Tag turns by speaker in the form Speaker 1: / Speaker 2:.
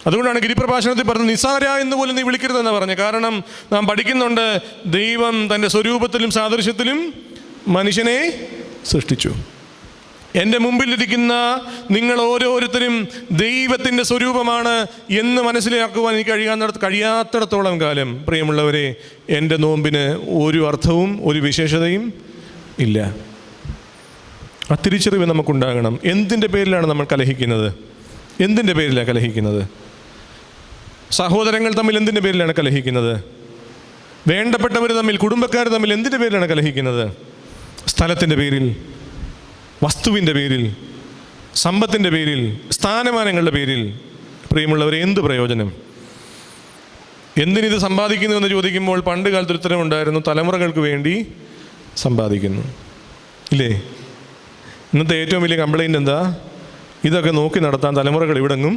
Speaker 1: അതുകൊണ്ടാണ് ഗിരിപ്രഭാഷണത്തിൽ പറഞ്ഞത് നിസാര എന്ന് പോലും നീ വിളിക്കരുതെന്ന് പറഞ്ഞു. കാരണം നാം പഠിക്കുന്നുണ്ട്, ദൈവം തൻ്റെ സ്വരൂപത്തിലും സാദൃശ്യത്തിലും മനുഷ്യനെ സൃഷ്ടിച്ചു. എൻ്റെ മുമ്പിലിരിക്കുന്ന നിങ്ങൾ ഓരോരുത്തരും ദൈവത്തിൻ്റെ സ്വരൂപമാണ് എന്ന് മനസ്സിലാക്കുവാൻ എനിക്ക് കഴിയാത്തിടത്തോളം കാലം, പ്രിയമുള്ളവരെ, എൻ്റെ നോമ്പിന് ഒരു അർത്ഥവും ഒരു വിശേഷതയും ഇല്ല. ആ തിരിച്ചറിവ് നമുക്കുണ്ടാകണം. എന്തിൻ്റെ പേരിലാണ് നമ്മൾ കലഹിക്കുന്നത്? എന്തിൻ്റെ പേരിലാണ് കലഹിക്കുന്നത്? സഹോദരങ്ങൾ തമ്മിൽ എന്തിൻ്റെ പേരിലാണ് കലഹിക്കുന്നത്? വേണ്ടപ്പെട്ടവർ തമ്മിൽ, കുടുംബക്കാർ തമ്മിൽ എന്തിൻ്റെ പേരിലാണ് കലഹിക്കുന്നത്? സ്ഥലത്തിൻ്റെ പേരിൽ, വസ്തുവിൻ്റെ പേരിൽ, സമ്പത്തിൻ്റെ പേരിൽ, സ്ഥാനമാനങ്ങളുടെ പേരിൽ. പ്രിയമുള്ളവരെ, എന്ത് പ്രയോജനം? എന്തിനിത് സമ്പാദിക്കുന്നു എന്ന് ചോദിക്കുമ്പോൾ പണ്ട് കാലത്ത് ഉത്തരവുണ്ടായിരുന്നു, തലമുറകൾക്ക് വേണ്ടി സമ്പാദിക്കുന്നു. ഇല്ലേ? ഇന്നത്തെ ഏറ്റവും വലിയ കംപ്ലൈൻറ്റ് എന്താ? ഇതൊക്കെ നോക്കി നടത്താൻ തലമുറകൾ ഇവിടെങ്ങും